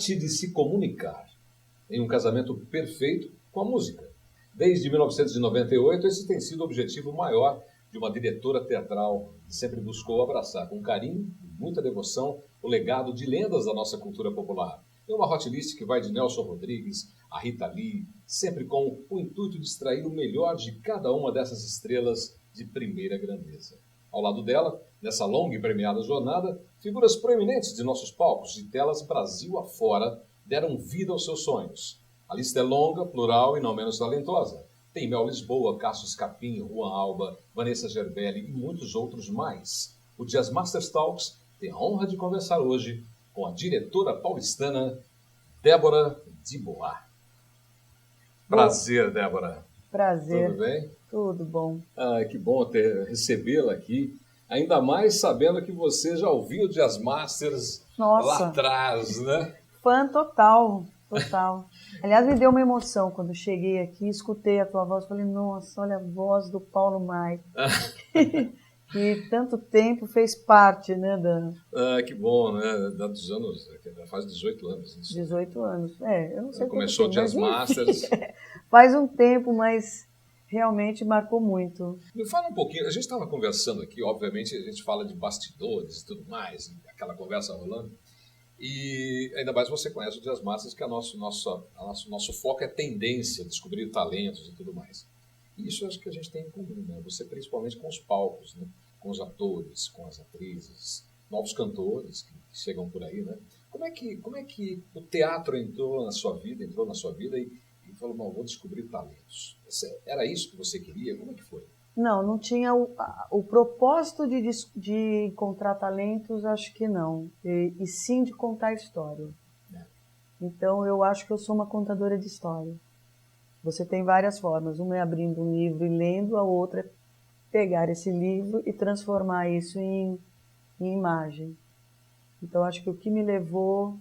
arte de se comunicar em um casamento perfeito com a música. Desde 1998, esse tem sido o objetivo maior de uma diretora teatral que sempre buscou abraçar com carinho e muita devoção o legado de lendas da nossa cultura popular. É uma hotlist que vai de Nelson Rodrigues a Rita Lee, sempre com o intuito de extrair o melhor de cada uma dessas estrelas de primeira grandeza. Ao lado dela, nessa longa e premiada jornada, figuras proeminentes de nossos palcos e telas Brasil afora deram vida aos seus sonhos. A lista é longa, plural e não menos talentosa. Tem Mel Lisboa, Cássio Escapim, Juan Alba, Vanessa Gerbelli e muitos outros mais. O Jazz Masters Talks tem a honra de conversar hoje com a diretora paulistana Débora de Bois. Prazer, Débora. Prazer. Tudo bem? Tudo bom. Que bom recebê-la aqui. Ainda mais sabendo que você já ouviu o Jazz Masters lá atrás, né? Fã total. Aliás, me deu uma emoção quando cheguei aqui, escutei a tua voz, falei, nossa, olha a voz do Paulo Maia. Que tanto tempo fez parte, né? Que bom, né? Dos anos, faz 18 anos. Isso. 18 anos, eu não sei como começou o Jazz Masters. Faz um tempo, mas realmente marcou muito. Me fala um pouquinho, a gente estava conversando aqui, obviamente a gente fala de bastidores e tudo mais, aquela conversa rolando, e ainda mais você conhece o Jazz Masters, que nosso foco é tendência, descobrir talentos e tudo mais. E isso eu acho que a gente tem em comum, né? Você principalmente com os palcos, né? Com os atores, com as atrizes, novos cantores que chegam por aí, né? Como é que o teatro entrou na sua vida e falou, não, vou descobrir talentos. Era isso que você queria? Como é que foi? Não tinha o propósito de encontrar talentos, acho que não. E sim de contar história. Então, eu acho que eu sou uma contadora de história. Você tem várias formas. Uma é abrindo um livro e lendo, a outra é pegar esse livro e transformar isso em imagem. Então, acho que o que me levou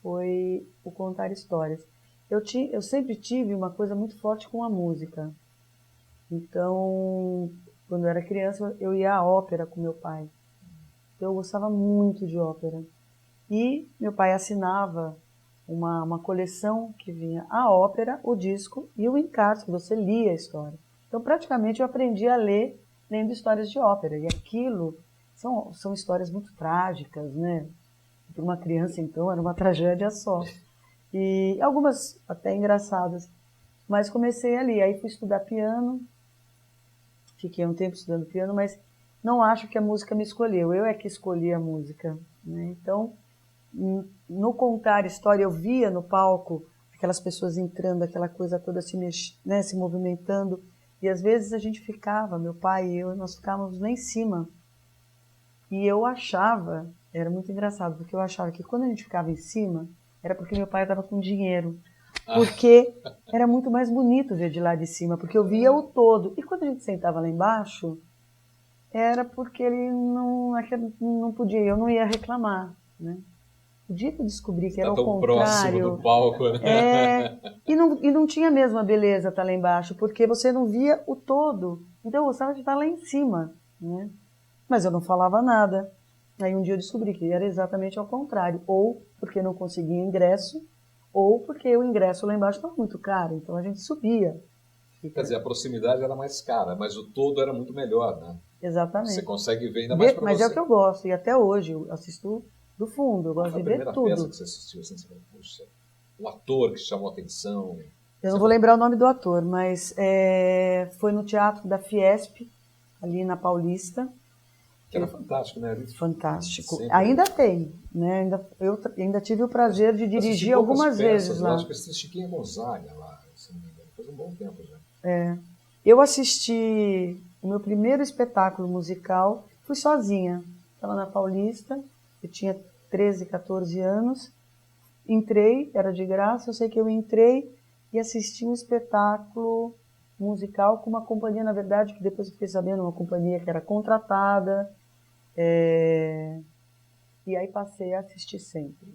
foi o contar histórias. Eu sempre tive uma coisa muito forte com a música. Então, quando eu era criança, eu ia à ópera com meu pai. Então, eu gostava muito de ópera. E meu pai assinava uma coleção que vinha a ópera, o disco e o encarte, que você lia a história. Então, praticamente, eu aprendi a ler lendo histórias de ópera. E aquilo são histórias muito trágicas, né? Para uma criança, então, era uma tragédia só. E algumas até engraçadas. Mas comecei ali. Aí fui estudar piano. Fiquei um tempo estudando piano, mas não acho que a música me escolheu. Eu é que escolhi a música, né? Então, no contar história, eu via no palco aquelas pessoas entrando, aquela coisa toda se movimentando. E às vezes a gente ficava, meu pai e eu, nós ficávamos lá em cima. E eu achava, era muito engraçado, porque eu achava que quando a gente ficava em cima, era porque meu pai estava com dinheiro. Porque era muito mais bonito ver de lá de cima, porque eu via o todo. E quando a gente sentava lá embaixo, era porque ele não podia, eu não ia reclamar, né? O dia que eu descobri que era o contrário... próximo do palco, né? E não tinha mesmo a beleza estar lá embaixo, porque você não via o todo. Então eu gostava de estar lá em cima, né? Mas eu não falava nada. Aí um dia eu descobri que era exatamente ao contrário. Ou porque não conseguia ingresso, ou porque o ingresso lá embaixo estava muito caro. Então a gente subia. Quer dizer, a proximidade era mais cara, mas o todo era muito melhor, né? Exatamente. Você consegue ver ainda mais para você. Mas é o que eu gosto. E até hoje eu assisto do fundo. Eu gosto de ver tudo. Qual foi a primeira peça que você assistiu? Assim, você falou, puxa, o ator que chamou a atenção... Eu não vou lembrar o nome do ator, mas foi no Teatro da Fiesp, ali na Paulista. Que era fantástico, né? Fantástico. Ainda tem, né? Eu ainda tive o prazer de dirigir algumas vezes lá. Acho que assisti Chiquinha Gonzaga lá, se não me engano. Faz um bom tempo já. Eu assisti o meu primeiro espetáculo musical, fui sozinha. Estava na Paulista, eu tinha 13, 14 anos. Entrei, era de graça, eu sei que eu entrei e assisti um espetáculo musical com uma companhia, na verdade, que depois eu fiquei sabendo, uma companhia que era contratada. E aí passei a assistir sempre.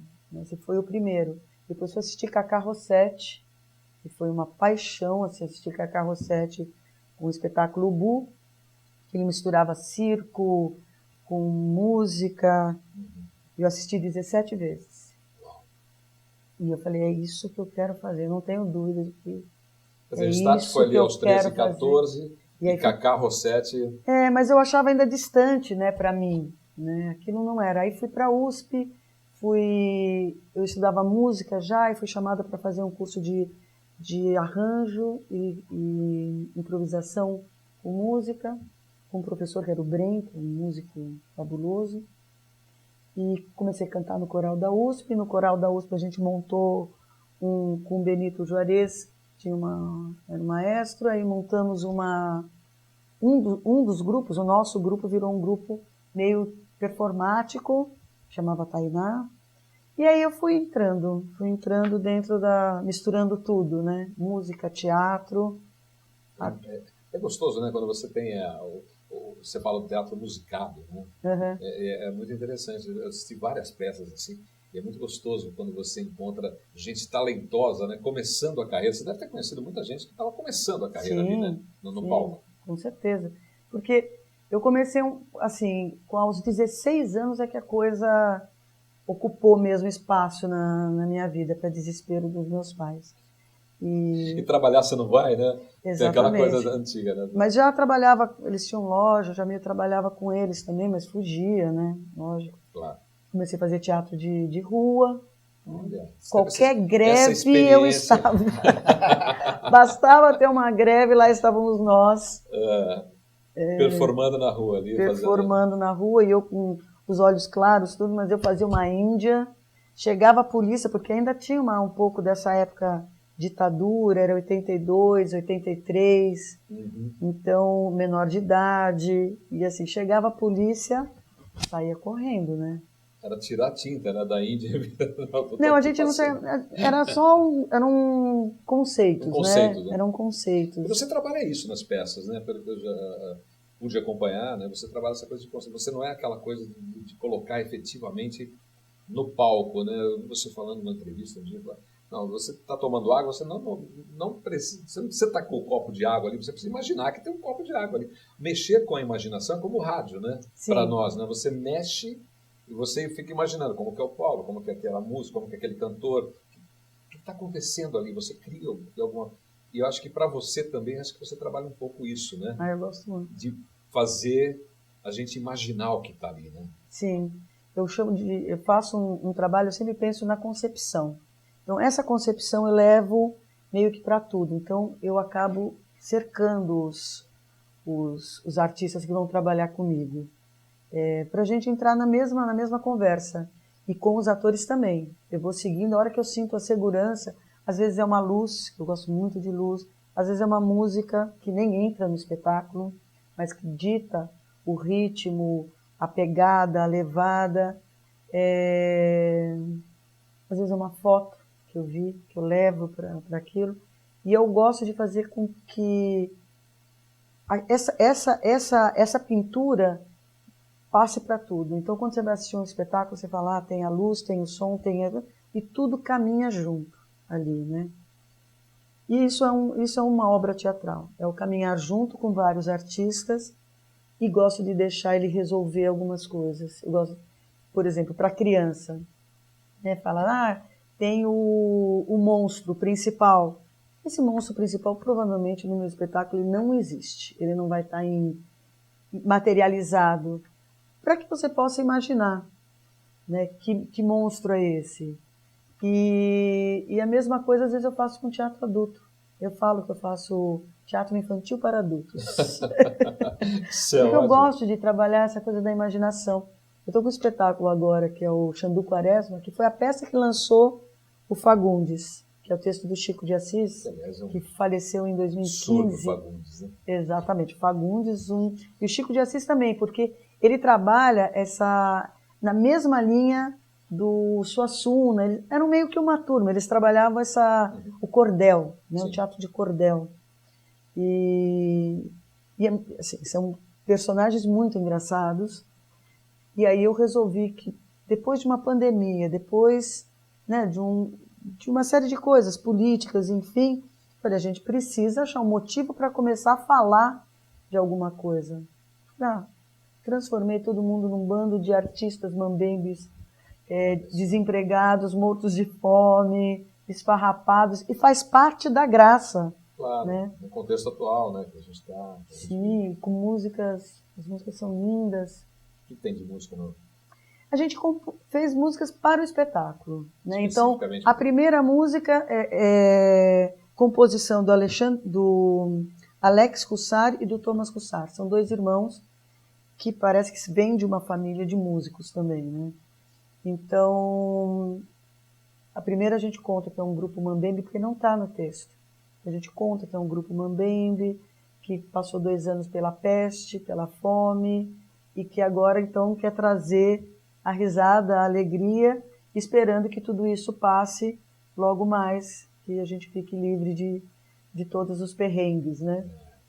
Esse foi o primeiro. Depois fui assistir Cacá Rossetti, que foi uma paixão assistir Cacá Rossetti, um espetáculo Ubu, que ele misturava circo com música. Eu assisti 17 vezes. E eu falei, é isso que eu quero fazer, não tenho dúvida de que Quer dizer, o start foi ali aos 13, 14, e Cacá Rossetti... mas eu achava ainda distante, né, para mim, né, aquilo não era. Aí fui para a USP, eu estudava música já e fui chamada para fazer um curso de arranjo e improvisação com música, com um professor que era o Brent, um músico fabuloso. E comecei a cantar no coral da USP. No coral da USP a gente montou com o Benito Juarez, era um maestro, aí montamos um dos grupos, o nosso grupo virou um grupo meio performático, chamava Tainá. E aí eu fui entrando misturando tudo, né? Música, teatro. É gostoso, né? Quando você tem você fala do teatro musicado, né? Uhum. É muito interessante. Eu assisti várias peças assim. E é muito gostoso quando você encontra gente talentosa, né? Começando a carreira. Você deve ter conhecido muita gente que estava começando a carreira ali, né? No palco. Com certeza. Porque eu comecei, assim, aos 16 anos é que a coisa ocupou mesmo espaço na minha vida, para desespero dos meus pais. E trabalhar você não vai, né? Exatamente. Tem aquela coisa antiga, né? Mas já trabalhava, eles tinham loja, já meio trabalhava com eles também, mas fugia, né? Lógico. Claro. Comecei a fazer teatro de rua. Olha, qualquer greve eu estava. Bastava ter uma greve, lá estávamos nós. Performando na rua ali. Performando na rua, e eu com os olhos claros, tudo, mas eu fazia uma índia. Chegava a polícia, porque ainda tinha um pouco dessa época ditadura, era 82, 83, então menor de idade, e assim, chegava a polícia, saía correndo, né? Era tirar tinta, né, da Índia. Não, a gente não sabia, eram conceitos, conceito, né? Eram conceitos. E você trabalha isso nas peças, né? Pelo que eu já pude acompanhar, né? Você trabalha essa coisa de conceito. Você não é aquela coisa de colocar efetivamente no palco, né? Você falando numa entrevista, não, você está tomando água, você não precisa, você não precisa estar com o copo de água ali, você precisa imaginar que tem um copo de água ali. Mexer com a imaginação é como o rádio, né? Para nós, né? Você mexe e você fica imaginando como que é o Paulo, como que é aquela música, como que é aquele cantor. O que está acontecendo ali? Você cria alguma... E eu acho que para você também, acho que você trabalha um pouco isso, né? Eu gosto muito. De fazer a gente imaginar o que está ali, né? Sim. Eu faço um trabalho, eu sempre penso na concepção. Então, essa concepção eu levo meio que para tudo. Então, eu acabo cercando os artistas que vão trabalhar comigo, para a gente entrar na mesma conversa. E com os atores também. Eu vou seguindo, a hora que eu sinto a segurança, às vezes é uma luz, eu gosto muito de luz, às vezes é uma música que nem entra no espetáculo, mas que dita o ritmo, a pegada, a levada. Às vezes é uma foto que eu vi, que eu levo para aquilo. E eu gosto de fazer com que essa pintura passe para tudo. Então, quando você vai assistir um espetáculo, você fala, tem a luz, tem o som, e tudo caminha junto ali, né? E isso é uma obra teatral. É o caminhar junto com vários artistas, e gosto de deixar ele resolver algumas coisas. Eu gosto, por exemplo, para criança, né? Fala, tem o monstro principal. Esse monstro principal, provavelmente, no meu espetáculo, ele não existe. Ele não vai estar materializado. Para que você possa imaginar, né? Que monstro é esse? E a mesma coisa, às vezes, eu faço com teatro adulto. Eu falo que eu faço teatro infantil para adultos. Porque eu gosto de trabalhar essa coisa da imaginação. Eu estou com um espetáculo agora, que é o Xandu Quaresma, que foi a peça que lançou o Fagundes, que é o texto do Chico de Assis, que faleceu em 2015. Fagundes, né? Exatamente, Fagundes, e o Chico de Assis também, porque ele trabalha na mesma linha do Suassuna. Eles eram meio que uma turma, eles trabalhavam o cordel, né, o teatro de cordel. E assim, são personagens muito engraçados. E aí eu resolvi que, depois de uma pandemia, depois, né, de uma série de coisas, políticas, enfim, a gente precisa achar um motivo para começar a falar de alguma coisa. Transformei todo mundo num bando de artistas mambembes, desempregados, mortos de fome, esfarrapados, e faz parte da graça. Claro, né? No contexto atual, né, que a gente está... Sim, com músicas, as músicas são lindas. O que tem de música no... A gente fez músicas para o espetáculo. Né? Então, a para... primeira música é composição do Alex Cussar e do Thomas Cussar. São dois irmãos que parece que vêm de uma família de músicos também. Né? Então, a primeira a gente conta que é um grupo mambembe, porque não está no texto. A gente conta que é um grupo mambembe, que passou 2 anos pela peste, pela fome, e que agora então quer trazer a risada, a alegria, esperando que tudo isso passe logo mais, que a gente fique livre de todos os perrengues, né,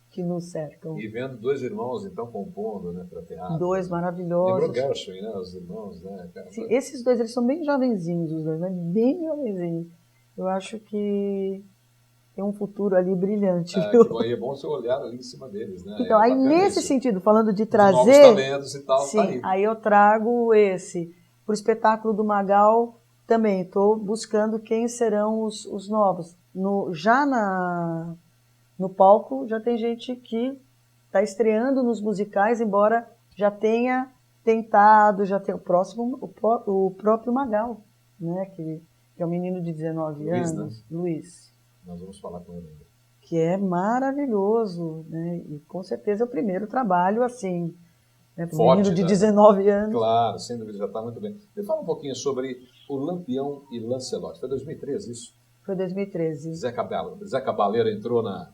que nos cercam. E vendo 2 irmãos, então, compondo, né, para teatro. 2 maravilhosos. Lembrou Gershwin, né, os irmãos, né? Sim, esses 2, eles são bem jovenzinhos, os 2, né, bem jovenzinhos. Eu acho que tem um futuro ali brilhante. Bom, e é bom você olhar ali em cima deles, né? Então, aí nesse isso. sentido, falando de trazer... Novos talentos e tal, sim, tá aí eu trago esse. Para o espetáculo do Magal, também estou buscando quem serão os novos. No palco, já tem gente que está estreando nos musicais, embora já tenha tentado, já tem o próprio Magal, né? Que é um menino de 19 Luiz, anos, né? Luiz. Nós vamos falar com ele ainda. Que é maravilhoso, né? E com certeza é o primeiro trabalho, assim, né? Para um menino de 19 anos. Claro, sem dúvida, já está muito bem. Me fala um pouquinho sobre o Lampião e Lancelot. Foi 2013 isso? Foi 2013. Zé Cabaleiro entrou na...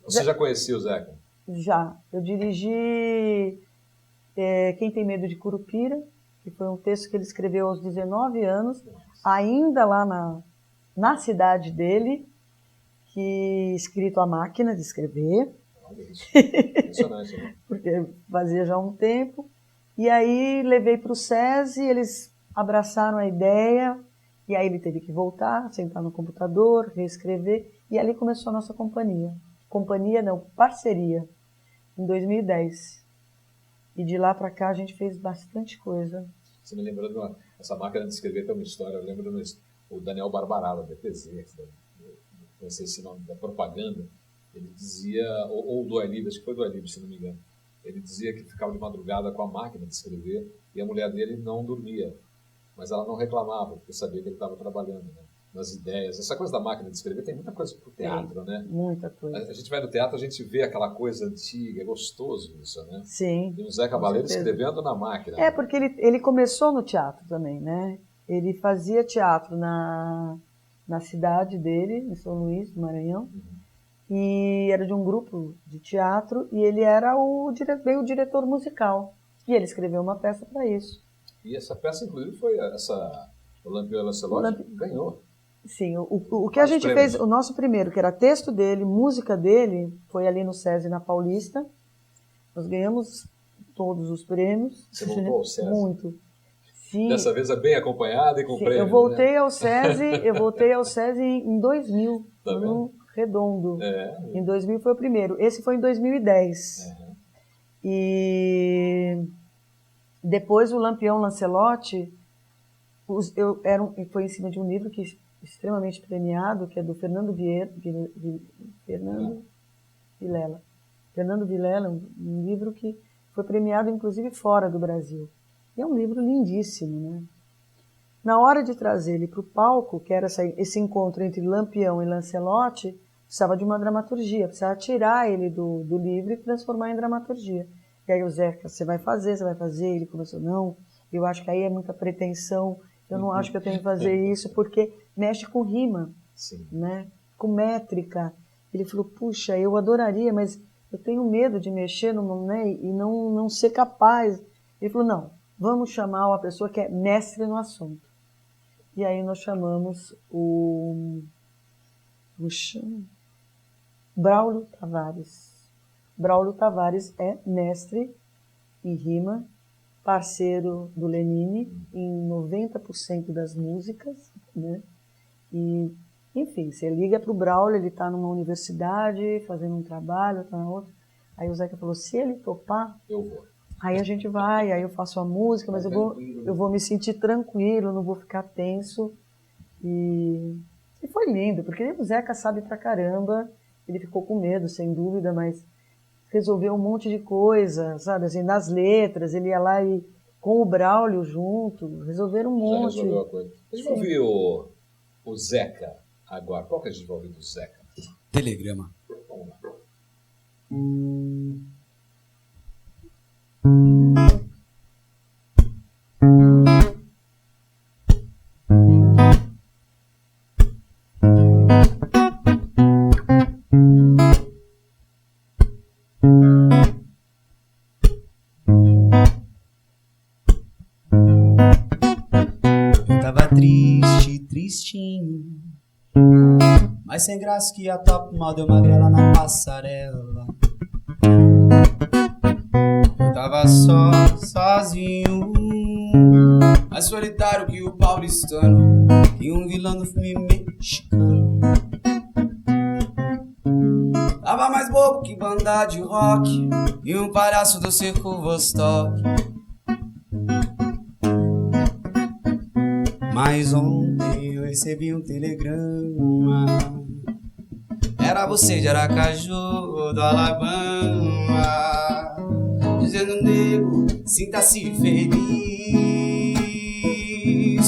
Você já conhecia o Zeca? Já. Eu dirigi Quem Tem Medo de Curupira, que foi um texto que ele escreveu aos 19 anos, ainda lá na cidade dele, que escrito à máquina de escrever. Olha isso. Impressionante, né? Porque fazia já um tempo. E aí levei para o SESI, eles abraçaram a ideia, e aí ele teve que voltar, sentar no computador, reescrever, e ali começou a nossa companhia. Companhia não, parceria, em 2010. E de lá para cá a gente fez bastante coisa. Você me lembrou de essa máquina de escrever, tem uma história, eu lembro o Daniel Barbarala, da BTZ, não sei se nome da propaganda, ele dizia, ou do Ailib, acho que foi do Ailib, se não me engano, ele dizia que ficava de madrugada com a máquina de escrever e a mulher dele não dormia, mas ela não reclamava, porque sabia que ele estava trabalhando, né, nas ideias. Essa coisa da máquina de escrever tem muita coisa pro teatro, né? Muita coisa. A gente vai no teatro, a gente vê aquela coisa antiga, é gostoso isso, né? Sim. E o Zé Cabaleiro escrevendo na máquina. É, porque ele começou no teatro também, né? Ele fazia teatro na cidade dele, em São Luís, do Maranhão, e era de um grupo de teatro, e ele era o diretor musical. E ele escreveu uma peça para isso. E essa peça, inclusive, foi o Lampião e Lancelot, ganhou. Sim, o que a gente fez, o nosso primeiro, que era texto dele, música dele, foi ali no SESI, na Paulista. Nós ganhamos todos os prêmios. Você voltou ao SESI? Muito. Sim. Dessa vez é bem acompanhada e com prêmio. Eu voltei ao SESI em 2000, tá ano redondo. Em 2000 foi o primeiro. Esse foi em 2010. E depois o Lampião Lancelot foi em cima de um livro extremamente premiado, que é do Fernando Vilela. Fernando Vilela, um livro que foi premiado inclusive fora do Brasil. E é um livro lindíssimo, né? Na hora de trazer ele para o palco, que era esse encontro entre Lampião e Lancelot, precisava de uma dramaturgia, precisava tirar ele do livro e transformar em dramaturgia. E aí o Zeca, você vai fazer, ele começou, não, eu acho que aí é muita pretensão, eu não acho que eu tenho que fazer isso, porque mexe com rima, né? Com métrica. Ele falou, puxa, eu adoraria, mas eu tenho medo de mexer né? E não ser capaz. Ele falou, não, vamos chamar uma pessoa que é mestre no assunto. E aí nós chamamos o Braulio Tavares. Braulio Tavares é mestre em rima, parceiro do Lenine em 90% das músicas, né? E, enfim, você liga para o Braulio, ele está numa universidade, fazendo um trabalho, está na outra. Aí o Zeca falou, se ele topar, eu vou. Aí a gente vai, aí eu faço a música, mas eu vou me sentir tranquilo, não vou ficar tenso. E foi lindo, porque o Zeca sabe pra caramba, ele ficou com medo, sem dúvida, mas resolveu um monte de coisa, sabe, assim, nas letras, ele ia lá e com o Braulio junto, resolveram um monte. Já resolveu a coisa. A gente vai ouvir o Zeca agora. Qual que a gente vai ouvir do Zeca? Telegrama. Vamos lá. Eu tava triste, tristinho, mas sem graça que a top mal deu uma grela na passarela. Eu tava sozinho, mais solitário que o paulistano e um vilão do filme mexicano. Tava mais bobo que banda de rock e um palhaço do circo Vostok. Mas ontem eu recebi um telegrama. Era você de Aracaju, do Alabama, dizendo: nego, sinta-se feliz,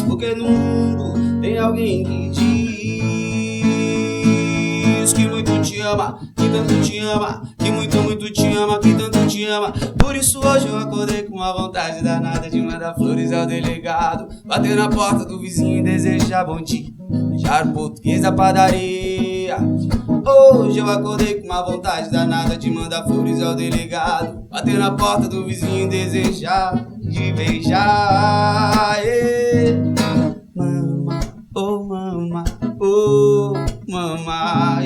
porque no mundo tem alguém que diz que muito te ama, que tanto te ama, que muito, muito te ama, que tanto te ama. Por isso hoje eu acordei com a vontade danada de mandar flores ao delegado, bater na porta do vizinho e desejar bom dia, beijar o português da padaria. Hoje eu acordei com uma vontade danada de mandar flores ao delegado, bater na porta do vizinho e desejar de beijar. Mama, oh mama, oh mama,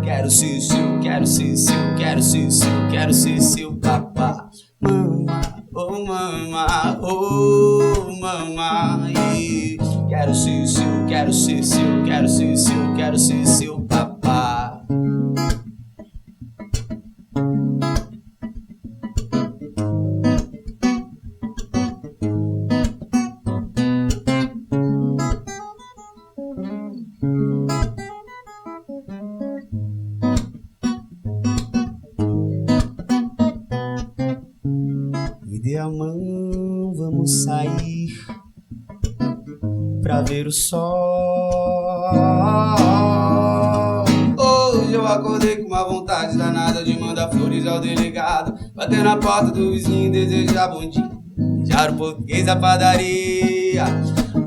quero ser seu, quero ser seu, quero ser seu, quero ser seu papá. Mama, oh mama, oh mama, quero ser seu, quero ser seu, quero ser seu, quero ser seu papá. Me dê a mão, vamos sair pra ver o sol. Hoje eu acordei com uma vontade danada de mandar flores ao delegado, bater na porta do vizinho e desejar bom dia, beijar o português da padaria.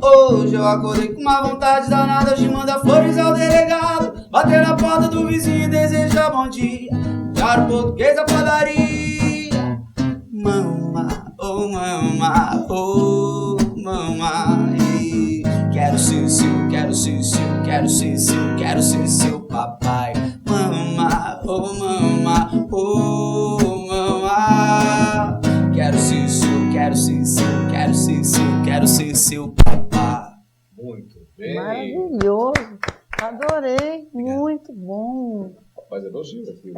Hoje eu acordei com uma vontade danada de mandar flores ao delegado, bater na porta do vizinho e desejar bom dia, beijar o português da padaria. Mama, oh mama, oh mama, quero ser seu, quero ser seu, quero ser seu, quero ser seu papai. Mama, oh mama, oh mama, quero ser seu, quero ser seu, quero ser seu, quero ser seu papá. Muito bem. Maravilhoso, adorei, muito bom. Rapaz, elogio aqui.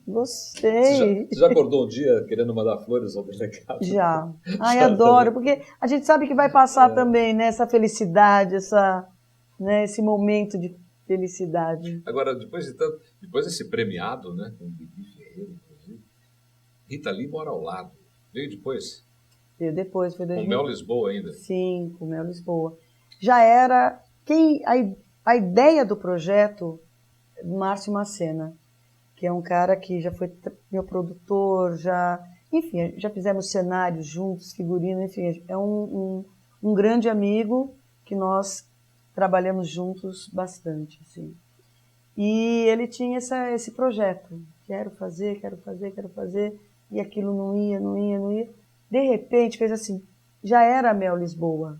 Gostei. Você já acordou um dia querendo mandar flores ao delegado? Já. Ai, adoro, porque a gente sabe que vai passar também, né, essa felicidade, esse momento de felicidade. Agora, depois desse premiado, né, com o Bibi Ferreira, inclusive, Rita Lee mora ao lado. Veio depois? Veio depois, foi 2000. Com Mel Lisboa ainda? Sim, com Mel Lisboa. Já era... A ideia do projeto, Márcio Macena, que é um cara que já foi meu produtor, enfim, já fizemos cenários juntos, figurino, enfim, é um grande amigo que nós trabalhamos juntos bastante, assim. E ele tinha esse projeto, quero fazer, e aquilo não ia. De repente, fez assim, já era a Mel Lisboa.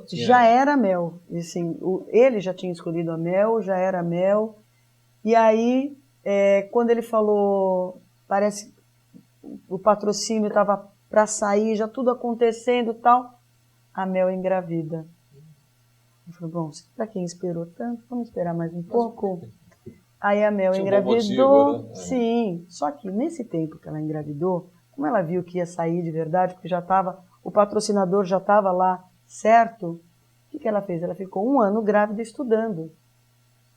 Já era a Mel. Assim, ele já tinha escolhido a Mel, já era a Mel. E aí, quando ele falou, parece o patrocínio estava para sair, já tudo acontecendo e tal, a Mel engravida. Eu falei, bom, para quem esperou tanto, vamos esperar mais um pouco. Aí a Mel engravidou, motivo, né? Sim. Só que nesse tempo que ela engravidou, Como ela viu que ia sair de verdade, porque o patrocinador já estava lá certo, o que ela fez? Ela ficou 1 ano grávida estudando,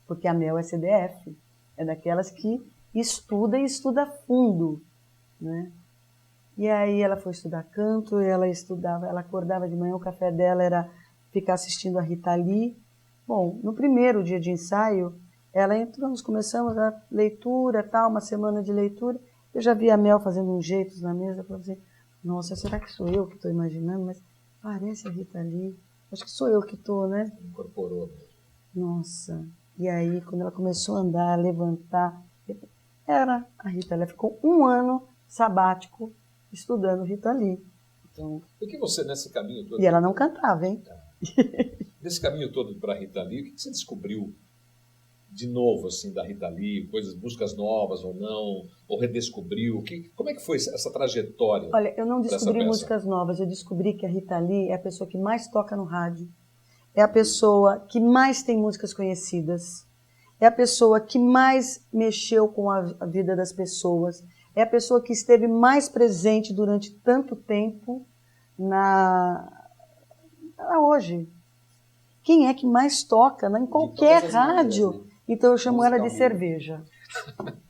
porque a Mel é CDF, é daquelas que estuda e estuda fundo, né? E aí ela foi estudar canto, ela acordava de manhã, o café dela era ficar assistindo a Rita Lee. Bom, no primeiro dia de ensaio, ela entrou, nós começamos a leitura, uma semana de leitura. Eu já vi a Mel fazendo uns jeitos na mesa, eu falei assim, nossa, será que sou eu que estou imaginando? Mas parece a Rita Lee, acho que sou eu que estou, né? Incorporou. Nossa, e aí quando ela começou a andar, a levantar, era a Rita Lee. Ela ficou 1 ano sabático estudando Rita Lee. Então, O que você, nesse caminho todo... E ela não cantava, hein? Nesse caminho todo para a Rita Lee, o que você descobriu de novo, assim, da Rita Lee? Músicas novas ou não? Ou redescobriu? Como é que foi essa trajetória? Olha, eu não descobri músicas novas. Eu descobri que a Rita Lee é a pessoa que mais toca no rádio. É a pessoa que mais tem músicas conhecidas. É a pessoa que mais mexeu com a vida das pessoas. É a pessoa que esteve mais presente durante tanto tempo hoje. Quem é que mais toca em qualquer rádio? Maneiras, né? Então eu chamo ela de cerveja.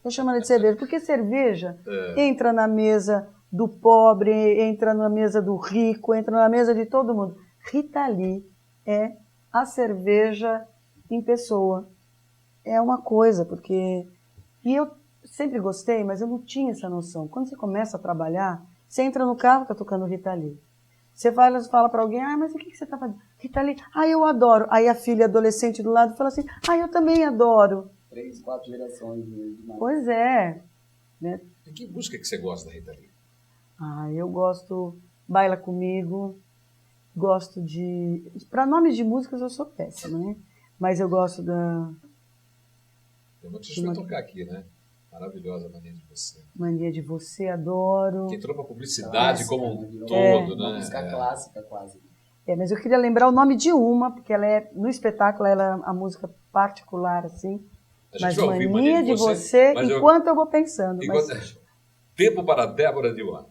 Eu chamo ela de cerveja, porque cerveja entra na mesa do pobre, entra na mesa do rico, entra na mesa de todo mundo. Rita Lee é a cerveja em pessoa. É uma coisa, porque... E eu sempre gostei, mas eu não tinha essa noção. Quando você começa a trabalhar, você entra no carro, tá tocando Rita Lee. Você fala para alguém, mas o que você tá fazendo? Rita Lee, eu adoro. Aí a filha adolescente do lado fala assim, eu também adoro. 3, 4 gerações de mais. Pois é. Né? E que música que você gosta da Rita Lee? Eu gosto Baila Comigo, gosto de... Para nomes de músicas eu sou péssima, né? Mas eu gosto da... Tem uma que você vai tocar aqui, né? Maravilhosa, Mania de Você. Mania de Você, adoro. Que entrou para publicidade como um todo, né? Uma música clássica, quase. Mas eu queria lembrar o nome de uma, porque ela no espetáculo ela é a música particular, assim. Mas Mania de Você, enquanto eu vou pensando. Tempo para Débora de Mar.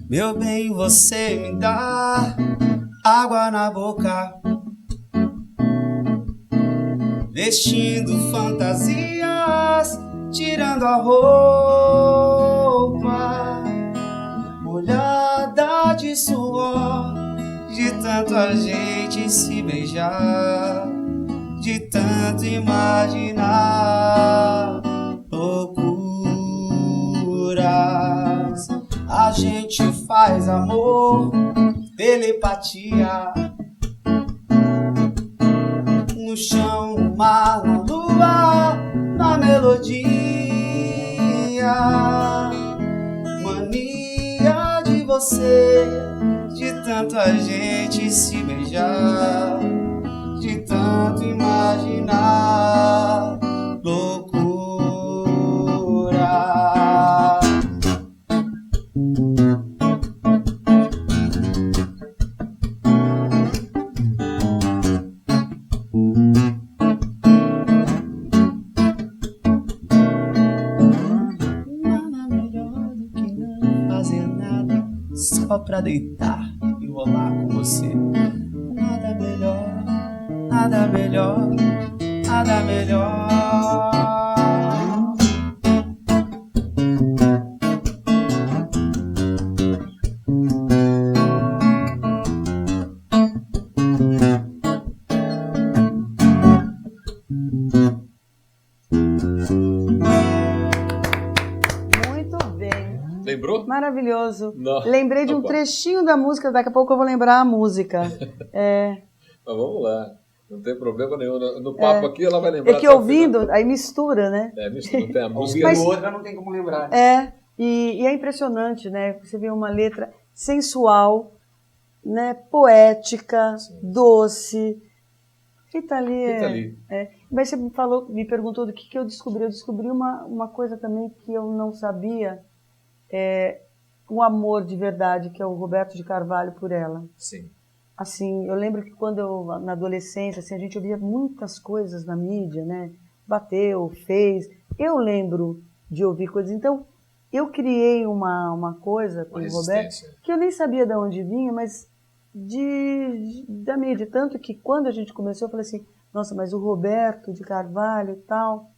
Meu bem, você me dá água na boca, vestindo fantasias, tirando a roupa, molhada de suor, de tanto a gente se beijar, de tanto imaginar loucuras. A gente faz amor, telepatia, no chão, no mar, na lua, na melodia. Mania de você, de tanto a gente se beijar, de tanto imaginar loucura. Só pra deitar e rolar com você. Nada melhor, nada melhor, nada melhor. Lembrou? Maravilhoso. Não. Lembrei de um trechinho da música, daqui a pouco eu vou lembrar a música. Mas vamos lá, não tem problema nenhum. No papo aqui ela vai lembrar. É que ouvindo, aí mistura, né? Mistura, não tem a música. Mas outra não tem como lembrar. E é impressionante, né? Você vê uma letra sensual, né? Poética, doce. Rita Lee. Mas você me perguntou do que eu descobri. Eu descobri uma coisa também que eu não sabia. um amor de verdade, que é o Roberto de Carvalho, por ela. Sim. Assim, eu lembro que quando eu, na adolescência, assim, a gente ouvia muitas coisas na mídia, né? Bateu, fez. Eu lembro de ouvir coisas. Então, eu criei uma coisa com o Roberto que eu nem sabia de onde vinha, mas da mídia. Tanto que quando a gente começou, eu falei assim, nossa, mas o Roberto de Carvalho e tal.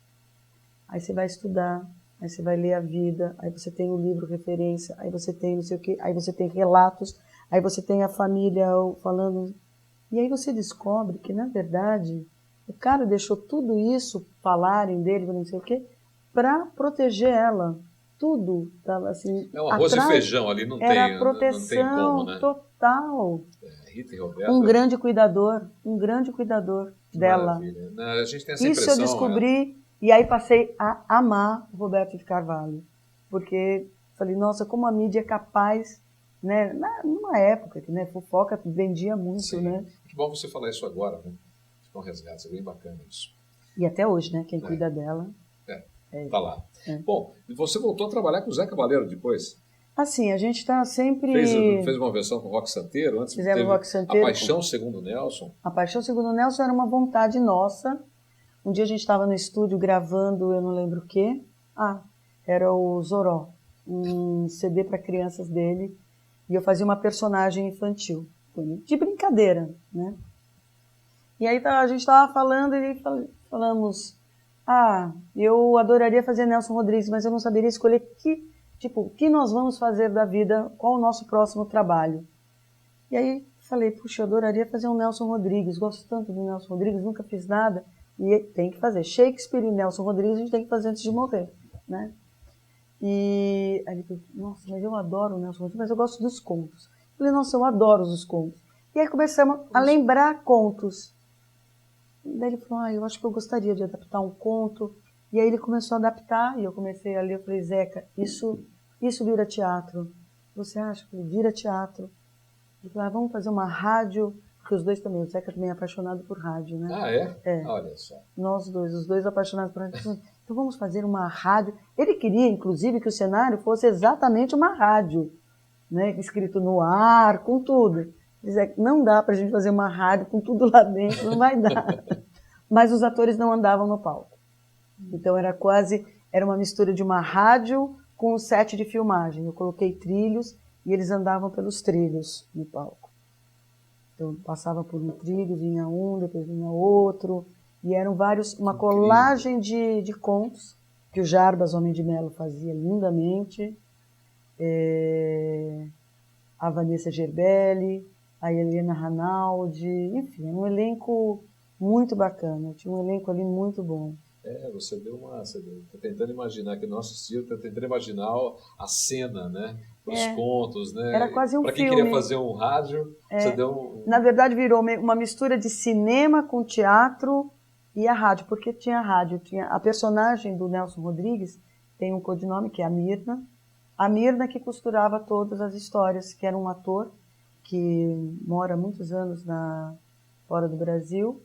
Aí você vai estudar, aí você vai ler a vida, aí você tem o livro referência, aí você tem não sei o quê, aí você tem relatos, aí você tem a família falando. E aí você descobre que, na verdade, o cara deixou tudo isso, falarem dele, não sei o quê, para proteger ela. Tudo estava assim. É um arroz e feijão ali, não era tem, proteção não tem como, né? Total. Rita e Roberto. Um grande cuidador dela. Maravilha. A gente tem essa Isso impressão. eu descobri, e aí passei a amar o Roberto de Carvalho. Porque falei, nossa, como a mídia é capaz, né? Numa época que, né, fofoca vendia muito, Sim. né? Que bom você falar isso agora, né? Fica um resgate, é bem bacana isso. E até hoje, né? Quem cuida dela. Tá lá. Bom, e você voltou a trabalhar com o Zé Cabaleiro depois? Assim, a gente está sempre... Fez uma versão com o Rock Santeiro, antes Fizemos teve Rock Santeiro. A Paixão Segundo Nelson. A Paixão Segundo Nelson era uma vontade nossa. Um dia a gente estava no estúdio gravando, eu não lembro o quê. Era o Zoró, um CD para crianças dele. E eu fazia uma personagem infantil, de brincadeira, né? E aí a gente estava falando e falamos... eu adoraria fazer Nelson Rodrigues, mas eu não saberia escolher o que nós vamos fazer da vida, qual o nosso próximo trabalho. E aí falei, puxa, eu adoraria fazer um Nelson Rodrigues, gosto tanto do Nelson Rodrigues, nunca fiz nada, e tem que fazer. Shakespeare e Nelson Rodrigues a gente tem que fazer antes de morrer, né? E aí ele falou, nossa, mas eu adoro o Nelson Rodrigues, mas eu gosto dos contos. Eu falei, nossa, eu adoro os contos. E aí começamos a lembrar contos. Daí ele falou, eu acho que eu gostaria de adaptar um conto. E aí ele começou a adaptar, e eu comecei a ler, eu falei, Zeca, isso vira teatro. Você acha? Eu falei, vira teatro. Ele falou, vamos fazer uma rádio, porque os dois também, o Zeca também é apaixonado por rádio, né? É? Olha só. Nós dois, os dois apaixonados por rádio. Então vamos fazer uma rádio. Ele queria, inclusive, que o cenário fosse exatamente uma rádio, né? Escrito no ar, com tudo. Dizer, não dá pra gente fazer uma rádio com tudo lá dentro, não vai dar. Mas os atores não andavam no palco. Então era uma mistura de uma rádio com um set de filmagem. Eu coloquei trilhos e eles andavam pelos trilhos no palco. Então passava por um trilho, vinha um, depois vinha outro. E eram uma colagem de contos que o Jarbas Homem de Melo fazia lindamente. A Vanessa Gerbelli, a Helena Ranaldi, enfim, um elenco muito bacana, tinha um elenco ali muito bom. Você tá tentando imaginar, que no nosso estilo, tá tentando imaginar a cena, né? Os contos, né? Era quase um filme. Para quem queria fazer um rádio, você deu Na verdade, virou uma mistura de cinema com teatro e a rádio, porque tinha a rádio, tinha a personagem do Nelson Rodrigues, tem um codinome que é a Mirna que costurava todas as histórias, que era um ator que mora há muitos anos fora do Brasil,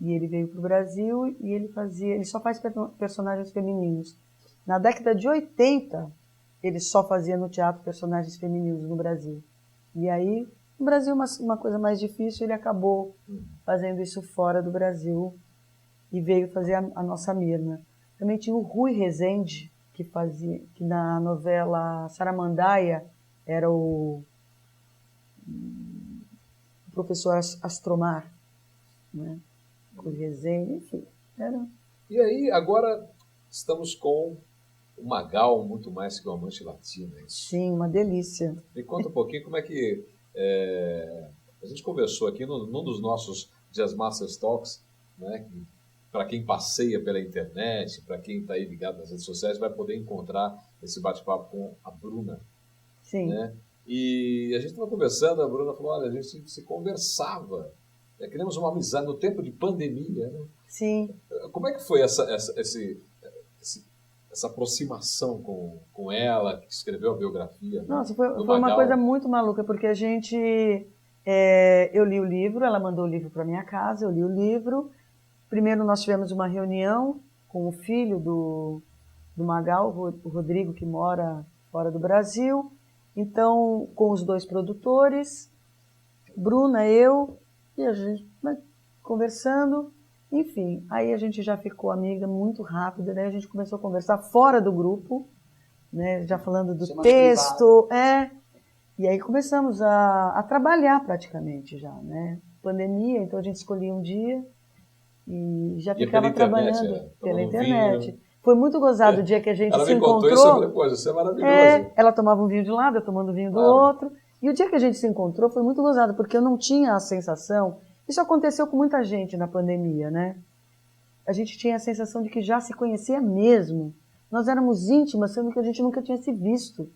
e ele veio para o Brasil e ele só faz personagens femininos. Na década de 80, ele só fazia no teatro personagens femininos no Brasil. E aí, no Brasil uma coisa mais difícil, ele acabou fazendo isso fora do Brasil e veio fazer a nossa Mirna. Também tinha o Rui Rezende, que na novela Saramandaia era o professor Astromar, né? Rui Rezende, enfim. E aí, agora estamos com o Magal, muito mais que o Amante Latino, é isso? Sim, uma delícia. Me conta um pouquinho como é que... a gente conversou aqui num dos nossos Jazz Masters Talks, né? Para quem passeia pela internet, para quem está aí ligado nas redes sociais, vai poder encontrar esse bate-papo com a Bruna. Sim. Né? E a gente estava conversando, a Bruna falou, olha, a gente se conversava, criamos uma amizade no tempo de pandemia, né? Sim. Como é que foi essa aproximação com ela, que escreveu a biografia? Nossa, foi uma coisa muito maluca, porque a gente... eu li o livro, ela mandou o livro para minha casa, eu li o livro. Primeiro nós tivemos uma reunião com o filho do Magal, o Rodrigo, que mora fora do Brasil, Então, com os 2 produtores, Bruna, eu, e a gente conversando, enfim. Aí a gente já ficou amiga muito rápida, daí a gente começou a conversar fora do grupo, né, já falando do texto, e aí começamos a trabalhar praticamente já, né? Pandemia, então a gente escolhia um dia e já ficava trabalhando pela internet. Foi muito gozado o dia que a gente se encontrou. Ela me contou isso, eu falei, pô, isso é maravilhoso. Ela tomava um vinho de um lado, eu tomando vinho do outro. E o dia que a gente se encontrou foi muito gozado, porque eu não tinha a sensação... Isso aconteceu com muita gente na pandemia, né? A gente tinha a sensação de que já se conhecia mesmo. Nós éramos íntimas, sendo que a gente nunca tinha se visto,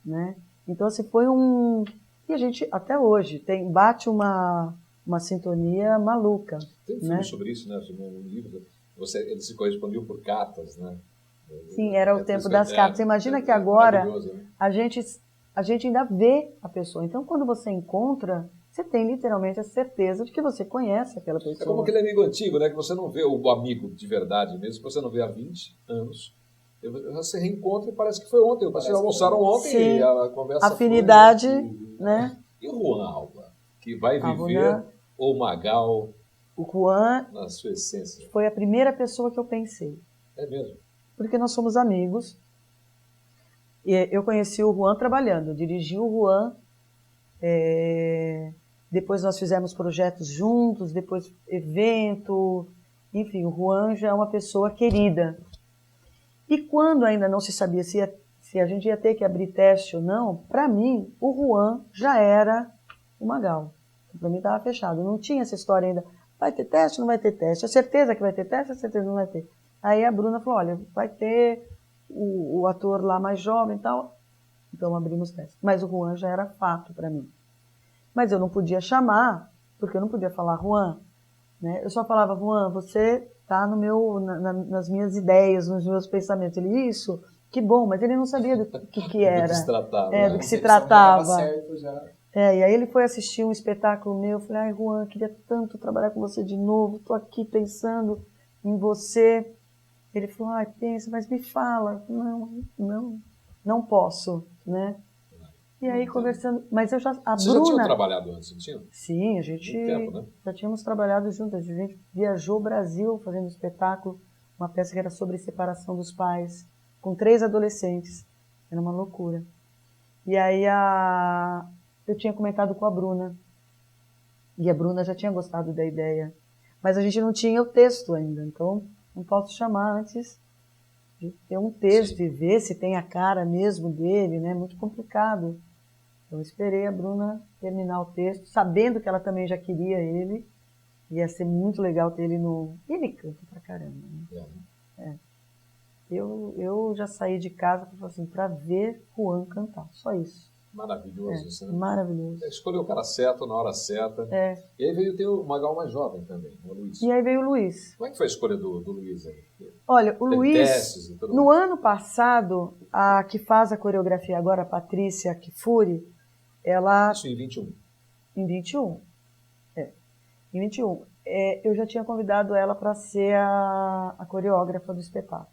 né? Então, assim, foi um... E a gente, até hoje, bate uma sintonia maluca. Tem um filme sobre isso, né? Um livro. Eles se correspondiam por cartas, né? Sim, era o tempo das cartas. Você imagina que agora né? a gente ainda vê a pessoa. Então, quando você encontra, você tem literalmente a certeza de que você conhece aquela pessoa. É como aquele amigo antigo, né? Que você não vê o amigo de verdade mesmo, que você não vê há 20 anos. Você reencontra e parece que foi ontem. Vocês almoçaram ontem. Sim, e a conversa afinidade, foi, né? E o Juan Alba, que vai viver o Magal o Juan na sua essência. Foi a primeira pessoa que eu pensei. É mesmo? Porque nós somos amigos. E eu conheci o Juan trabalhando, dirigi o Juan. Depois nós fizemos projetos juntos, depois evento. Enfim, o Juan já é uma pessoa querida. E quando ainda não se sabia se a gente ia ter que abrir teste ou não, para mim, o Juan já era o Magal. Para mim estava fechado. Não tinha essa história ainda. Vai ter teste ou não vai ter teste? É certeza que vai ter teste? É certeza que não vai ter. Aí a Bruna falou, olha, vai ter o ator lá mais jovem e tal. Então abrimos teste. Mas o Juan já era fato para mim. Mas eu não podia chamar, porque eu não podia falar Juan. Né? Eu só falava, Juan, você está nas minhas ideias, nos meus pensamentos. Ele, isso, que bom, mas ele não sabia do que era. Do que se tratava. Do que se tratava. Certo já. E aí ele foi assistir um espetáculo meu, eu falei, ai, Juan, eu queria tanto trabalhar com você de novo, tô aqui pensando em você. Ele falou, ai, pensa, mas me fala. Não posso, né? E aí conversando, mas eu Vocês Bruna... já tinham trabalhado antes, não tinham? Sim, a gente tempo, né? já tínhamos trabalhado juntas, a gente viajou o Brasil fazendo um espetáculo, uma peça que era sobre separação dos pais, com 3 adolescentes, era uma loucura. E aí eu tinha comentado com a Bruna, e a Bruna já tinha gostado da ideia, mas a gente não tinha o texto ainda, então não posso chamar antes de ter um texto. Sim. E ver se tem a cara mesmo dele, né? Muito complicado. Então, eu esperei a Bruna terminar o texto, sabendo que ela também já queria ele. Ia ser muito legal ter ele no... Ele canta pra caramba, né? Eu já saí de casa para ver Juan cantar, só isso. Maravilhoso isso, né? Maravilhoso. Escolheu o cara certo, na hora certa. E aí veio ter o Magal mais jovem também, o Luiz. E aí veio o Luiz. Como é que foi a escolha do Luiz aí? Olha, o Luiz, testes e tudo no mais. ano passado, a que faz a coreografia agora, a Patrícia Kifuri, ela... Isso em 21. Em 21. Em 21. Eu já tinha convidado ela para ser a coreógrafa do espetáculo.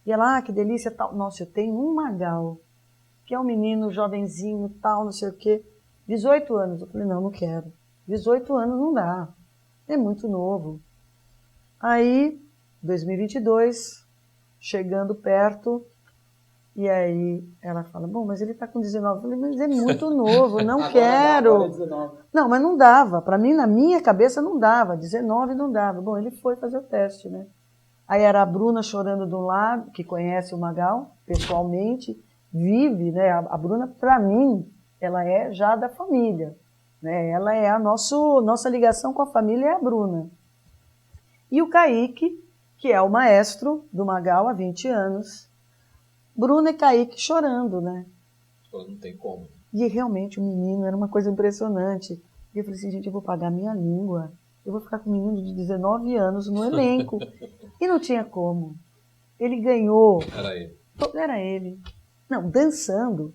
E ela, que delícia, tal. Nossa, eu tenho um Magal, que é um menino jovenzinho, tal, não sei o quê. 18 anos. Eu falei, não quero. 18 anos não dá. É muito novo. Aí, 2022, chegando perto, e aí ela fala, bom, mas ele está com 19. Eu falei, mas é muito novo, não agora quero. Agora é 19. Não, mas não dava. Para mim, na minha cabeça, não dava. 19 não dava. Bom, ele foi fazer o teste, né? Aí era a Bruna chorando de um lado, que conhece o Magal pessoalmente, vive, né? A Bruna, para mim, ela é já da família, né? Ela é a nossa ligação com a família é a Bruna. E o Kaique, que é o maestro do Magal há 20 anos. Bruna e Kaique chorando, né? Não tem como. E realmente o menino era uma coisa impressionante. E eu falei assim, gente, eu vou pagar minha língua. Eu vou ficar com um menino de 19 anos no elenco. E não tinha como. Ele ganhou. Era ele. Era ele. Não, dançando,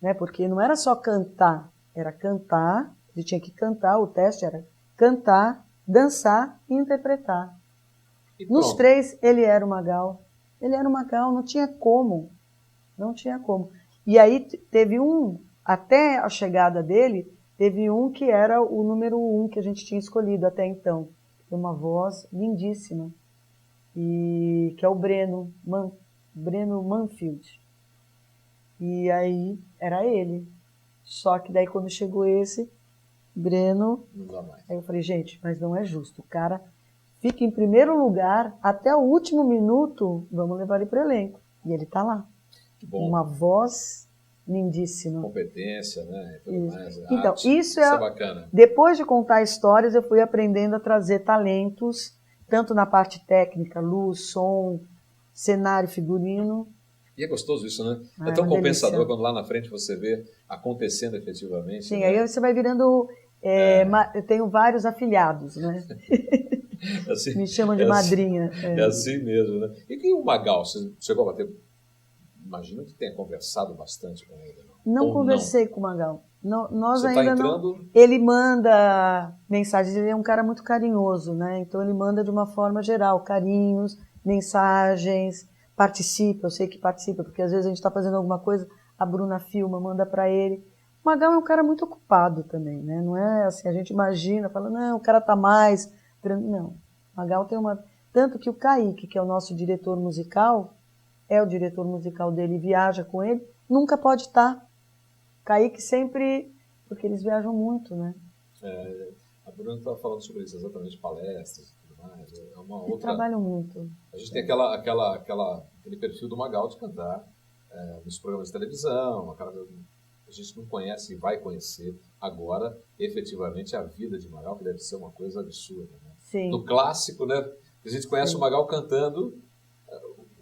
né? Porque não era só cantar. Era cantar, ele tinha que cantar, o teste era cantar, dançar e interpretar. Nos 3, ele era o Magal. Ele era o Magal, não tinha como. Não tinha como. E aí teve um até a chegada dele, teve um que era o número 1 que a gente tinha escolhido até então. Tem uma voz lindíssima, e que é o Breno Manfield. E aí era ele. Só que daí quando chegou esse, Breno, Não dá mais. aí eu falei, gente, mas não é justo. O cara fica em primeiro lugar até o último minuto, vamos levar ele para o elenco. E ele tá lá. Que bom. Uma voz lindíssima. Competência, né? E tudo mais. Então, Arte. isso é bacana. Depois de contar histórias, eu fui aprendendo a trazer talentos, tanto na parte técnica, luz, som, cenário, figurino. E é gostoso isso, né? É É tão uma compensador delícia. quando lá na frente você vê acontecendo efetivamente. Sim, né? aí você vai virando... eu tenho vários afilhados, né? Assim, Me chamam de é assim- madrinha. É assim mesmo, né? E o Magal? Você chegou a bater... Imagino que tenha conversado bastante com ele. Não Ou conversei com o Magal. Nós Você ainda está não. entrando... Ele manda mensagens, ele é um cara muito carinhoso, né? Então ele manda de uma forma geral, carinhos, mensagens, participa, eu sei que participa, porque às vezes a gente está fazendo alguma coisa, a Bruna filma, manda para ele. O Magal é um cara muito ocupado também, né? Não é assim, a gente imagina, fala, não, o cara tá mais... Não, o Magal tem uma... Tanto que o Kaique, que é o nosso diretor musical, é o diretor musical dele, viaja com ele, nunca pode estar. Kaique sempre, porque eles viajam muito, né? A Bruna estava falando sobre isso, exatamente, palestras e tudo mais. É uma Eles outra... trabalham muito. A gente tem aquele perfil do Magal de cantar nos programas de televisão, a gente não conhece e vai conhecer agora, efetivamente, a vida de Magal, que deve ser uma coisa absurda. Né? Sim. Do clássico, né? A gente conhece Sim. o Magal cantando...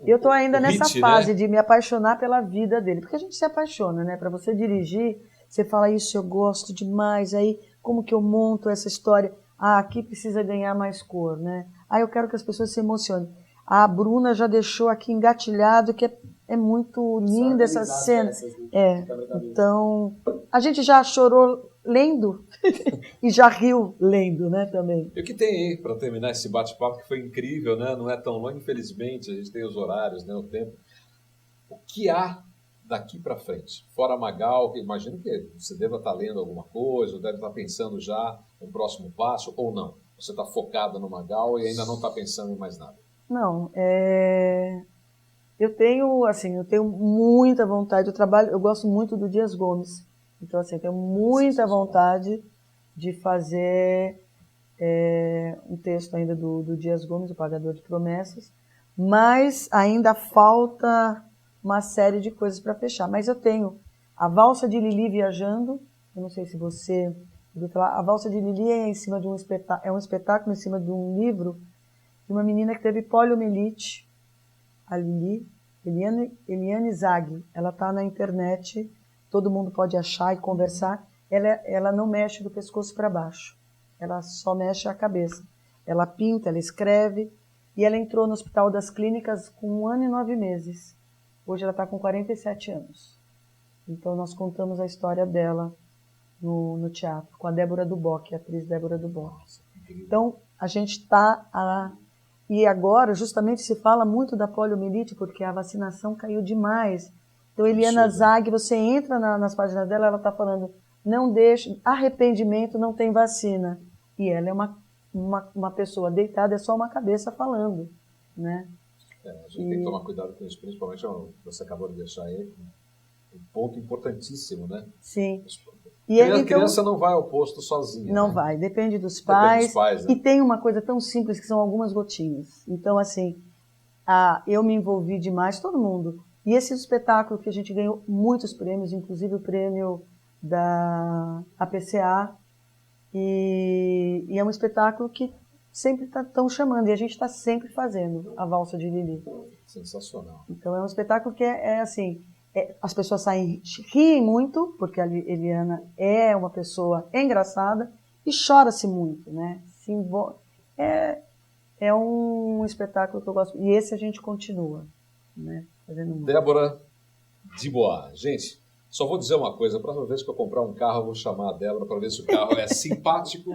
Eu estou ainda nessa hit, fase né? de me apaixonar pela vida dele, porque a gente se apaixona, né? Para você dirigir, você fala, isso eu gosto demais, aí como que eu monto essa história? Ah, aqui precisa ganhar mais cor, né? Ah, eu quero que as pessoas se emocionem. A Bruna já deixou aqui engatilhado que é muito linda essa cena. Então, a gente já chorou lendo e já riu lendo, né, também. E o que tem aí, para terminar esse bate-papo, que foi incrível, né? Não é tão longo, infelizmente, a gente tem os horários, né? O tempo. O que há daqui para frente? Fora Magal, que imagino que você deva estar lendo alguma coisa, ou deve estar pensando já no próximo passo, ou não. Você está focada no Magal e ainda não está pensando em mais nada. Não, eu tenho muita vontade, eu gosto muito do Dias Gomes, então assim, eu tenho muita vontade de fazer um texto ainda do Dias Gomes, o Pagador de Promessas, mas ainda falta uma série de coisas para fechar. Mas eu tenho a Valsa de Lili Viajando, eu não sei se você ouviu falar, a Valsa de Lili é em cima de um espetáculo em cima de um livro de uma menina que teve poliomielite, a Lili, Eliane Zaghi. Ela está na internet, todo mundo pode achar e conversar. Ela não mexe do pescoço para baixo, ela só mexe a cabeça. Ela pinta, ela escreve, e ela entrou no Hospital das Clínicas com 1 ano e 9 meses. Hoje ela está com 47 anos. Então nós contamos a história dela no teatro, com a Débora Duboc, a atriz Débora Duboc. Então a gente está... E agora, justamente, se fala muito da poliomielite, porque a vacinação caiu demais. Então, Eliana Zaghi, você entra nas páginas dela, ela está falando, não deixe, arrependimento não tem vacina. E ela é uma pessoa deitada, é só uma cabeça falando, né? A gente tem que tomar cuidado com isso, principalmente você acabou de deixar aí, um ponto importantíssimo, né? Sim. E a criança não vai ao posto sozinha. Não né? vai, depende dos pais. Depende dos pais, né? E tem uma coisa tão simples que são algumas gotinhas. Então, assim, eu me envolvi demais, todo mundo. E esse espetáculo que a gente ganhou muitos prêmios, inclusive o prêmio da APCA, e é um espetáculo que sempre estão chamando, e a gente está sempre fazendo a Valsa de Lili. Sensacional. Então é um espetáculo que assim, as pessoas riem muito, porque a Eliana é uma pessoa engraçada, e chora-se muito, né? É um espetáculo que eu gosto, e esse a gente continua, né? Fazendo muito. Débora Dubois. Gente, só vou dizer uma coisa, a próxima vez que eu comprar um carro, eu vou chamar a Débora para ver se o carro é simpático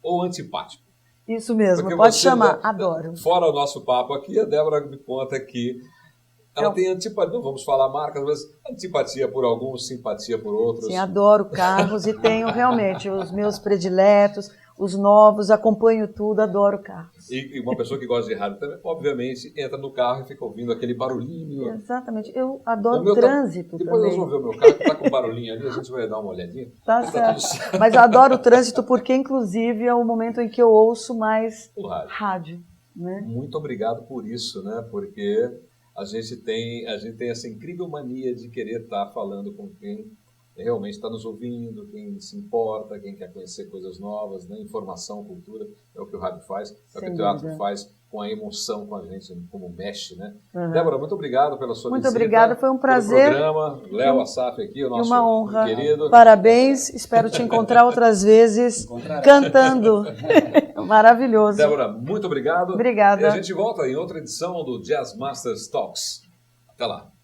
ou antipático. Isso mesmo, Porque pode chamar, adoro. Fora o nosso papo aqui, a Débora me conta que Ela tem antipatia, não vamos falar marcas, mas antipatia por alguns, simpatia por outros. Sim, adoro carros e tenho realmente os meus prediletos, os novos, acompanho tudo, adoro carros. E uma pessoa que gosta de rádio também, obviamente, entra no carro e fica ouvindo aquele barulhinho. Exatamente, eu adoro trânsito depois também. nós vamos ver o meu carro que está com barulhinho ali, a gente vai dar uma olhadinha. Tá certo. Mas eu adoro o trânsito porque, inclusive, é o momento em que eu ouço mais O rádio. Né? Muito obrigado por isso, né? Porque a gente tem essa incrível mania de querer estar falando com quem realmente está nos ouvindo, quem se importa, quem quer conhecer coisas novas, né? Informação, cultura, é o que o rádio faz, é o que o teatro faz, com a emoção com a gente, como mexe, né? Uhum. Débora, muito obrigado pela sua visita. Muito obrigada, foi um prazer. Pelo programa, Léo Assaf aqui, o nosso uma honra. querido. Parabéns, espero te encontrar outras vezes cantando. Maravilhoso. Débora, muito obrigado. Obrigada. E a gente volta em outra edição do Jazz Masters Talks. Até lá.